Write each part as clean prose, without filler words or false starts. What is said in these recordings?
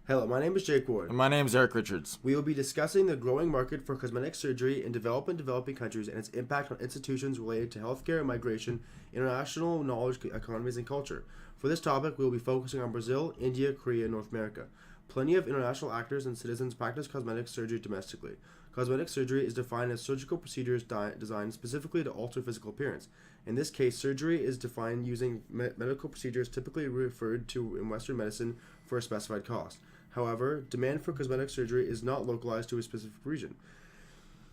Hello, my name is Jake Ward. And my name is Eric Richards. We will be discussing the growing market for cosmetic surgery in developing countries and its impact on institutions related to healthcare, migration, international knowledge economies, and culture. For this topic, we will be focusing on Brazil, India, Korea, and North America. Plenty of international actors and citizens practice cosmetic surgery domestically. Cosmetic surgery is defined as surgical procedures designed specifically to alter physical appearance. In this case, surgery is defined using medical procedures typically referred to in Western medicine for a specified cost. However, demand for cosmetic surgery is not localized to a specific region,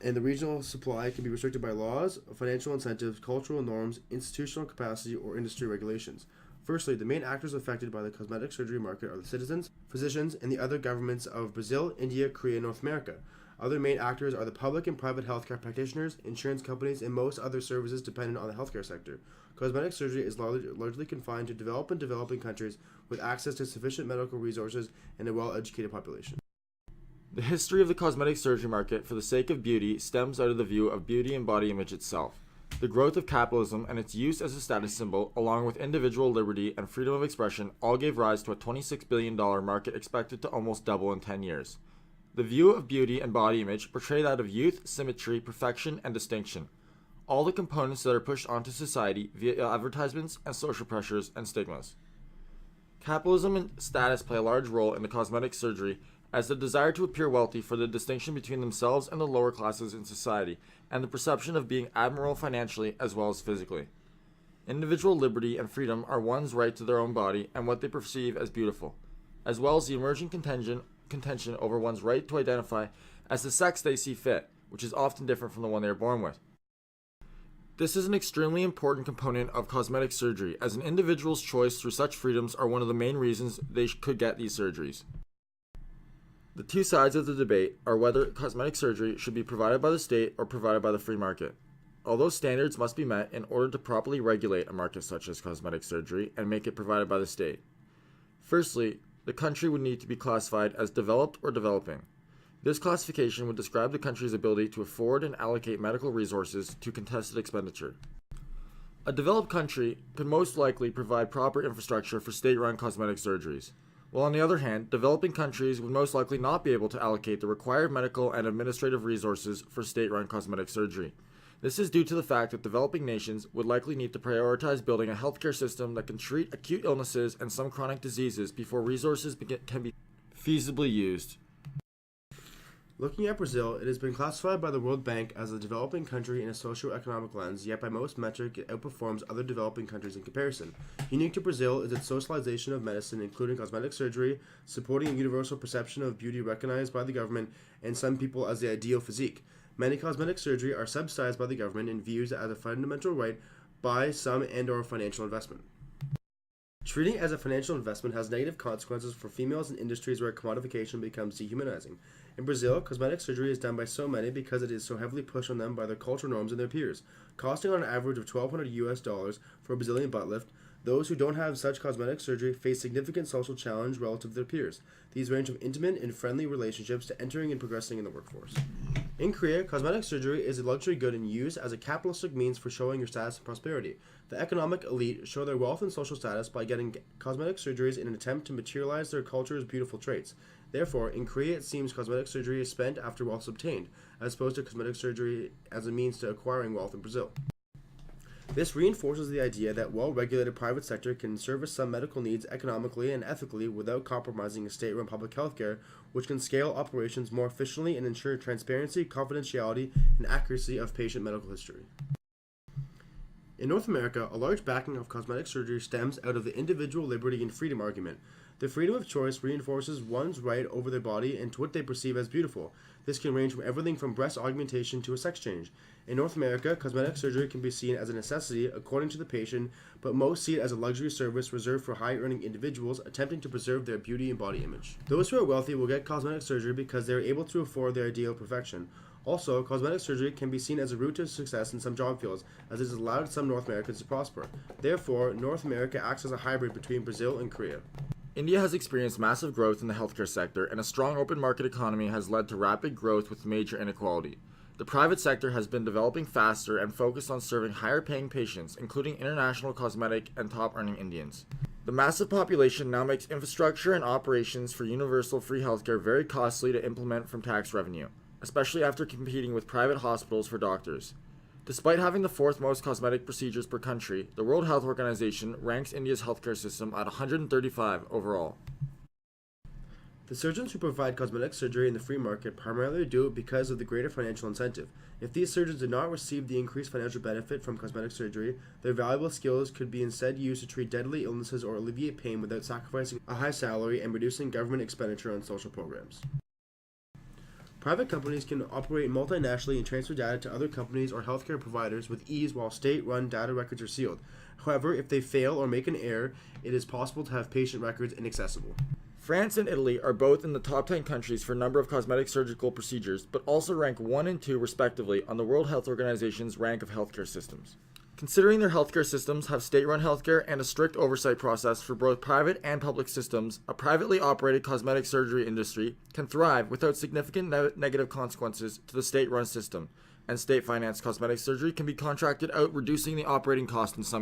and the regional supply can be restricted by laws, financial incentives, cultural norms, institutional capacity, or industry regulations. Firstly, the main actors affected by the cosmetic surgery market are the citizens, physicians, and the other governments of Brazil, India, Korea, and North America. Other main actors are the public and private healthcare practitioners, insurance companies, and most other services dependent on the healthcare sector. Cosmetic surgery is largely confined to developing countries with access to sufficient medical resources and a well-educated population. The history of the cosmetic surgery market for the sake of beauty stems out of the view of beauty and body image itself. The growth of capitalism and its use as a status symbol, along with individual liberty and freedom of expression, all gave rise to a $26 billion market expected to almost double in 10 years. The view of beauty and body image portray that of youth, symmetry, perfection, and distinction. All the components that are pushed onto society via advertisements and social pressures and stigmas. Capitalism and status play a large role in the cosmetic surgery, as the desire to appear wealthy for the distinction between themselves and the lower classes in society, and the perception of being admirable financially as well as physically. Individual liberty and freedom are one's right to their own body and what they perceive as beautiful, as well as the emerging contention over one's right to identify as the sex they see fit, which is often different from the one they are born with. This is an extremely important component of cosmetic surgery, as an individual's choice through such freedoms are one of the main reasons they could get these surgeries. The two sides of the debate are whether cosmetic surgery should be provided by the state or provided by the free market. Although standards must be met in order to properly regulate a market such as cosmetic surgery and make it provided by the state. Firstly, the country would need to be classified as developed or developing. This classification would describe the country's ability to afford and allocate medical resources to contested expenditure. A developed country could most likely provide proper infrastructure for state-run cosmetic surgeries, while on the other hand, developing countries would most likely not be able to allocate the required medical and administrative resources for state-run cosmetic surgery. This is due to the fact that developing nations would likely need to prioritize building a healthcare system that can treat acute illnesses and some chronic diseases before resources can be feasibly used. Looking at Brazil, it has been classified by the World Bank as a developing country in a socio-economic lens, yet by most metrics it outperforms other developing countries in comparison. Unique to Brazil is its socialization of medicine, including cosmetic surgery, supporting a universal perception of beauty recognized by the government and some people as the ideal physique. Many cosmetic surgery are subsidized by the government and viewed as a fundamental right by some and/or financial investment. Treating it as a financial investment has negative consequences for females in industries where commodification becomes dehumanizing. In Brazil, cosmetic surgery is done by so many because it is so heavily pushed on them by their cultural norms and their peers, costing on an average of $1,200 for a Brazilian butt lift. Those who don't have such cosmetic surgery face significant social challenge relative to their peers. These range from intimate and friendly relationships to entering and progressing in the workforce. In Korea, cosmetic surgery is a luxury good and used as a capitalistic means for showing your status and prosperity. The economic elite show their wealth and social status by getting cosmetic surgeries in an attempt to materialize their culture's beautiful traits. Therefore, in Korea it seems cosmetic surgery is spent after wealth is obtained, as opposed to cosmetic surgery as a means to acquiring wealth in Brazil. This reinforces the idea that well-regulated private sector can service some medical needs economically and ethically without compromising a state-run public healthcare, which can scale operations more efficiently and ensure transparency, confidentiality, and accuracy of patient medical history. In North America, a large backing of cosmetic surgery stems out of the individual liberty and freedom argument. The freedom of choice reinforces one's right over their body and to what they perceive as beautiful. This can range from everything from breast augmentation to a sex change. In North America, cosmetic surgery can be seen as a necessity according to the patient, but most see it as a luxury service reserved for high-earning individuals attempting to preserve their beauty and body image. Those who are wealthy will get cosmetic surgery because they are able to afford their ideal perfection. Also, cosmetic surgery can be seen as a route to success in some job fields, as it has allowed some North Americans to prosper. Therefore, North America acts as a hybrid between Brazil and Korea. India has experienced massive growth in the healthcare sector, and a strong open market economy has led to rapid growth with major inequality. The private sector has been developing faster and focused on serving higher paying patients, including international cosmetic and top earning Indians. The massive population now makes infrastructure and operations for universal free healthcare very costly to implement from tax revenue, especially after competing with private hospitals for doctors. Despite having the fourth most cosmetic procedures per country, the World Health Organization ranks India's healthcare system at 135 overall. The surgeons who provide cosmetic surgery in the free market primarily do it because of the greater financial incentive. If these surgeons did not receive the increased financial benefit from cosmetic surgery, their valuable skills could be instead used to treat deadly illnesses or alleviate pain without sacrificing a high salary and reducing government expenditure on social programs. Private companies can operate multinationally and transfer data to other companies or healthcare providers with ease while state-run data records are sealed. However, if they fail or make an error, it is possible to have patient records inaccessible. France and Italy are both in the top 10 countries for number of cosmetic surgical procedures, but also rank 1 and 2 respectively on the World Health Organization's rank of healthcare systems. Considering their healthcare systems have state-run healthcare and a strict oversight process for both private and public systems, a privately operated cosmetic surgery industry can thrive without significant negative consequences to the state-run system, and state-financed cosmetic surgery can be contracted out, reducing the operating cost in some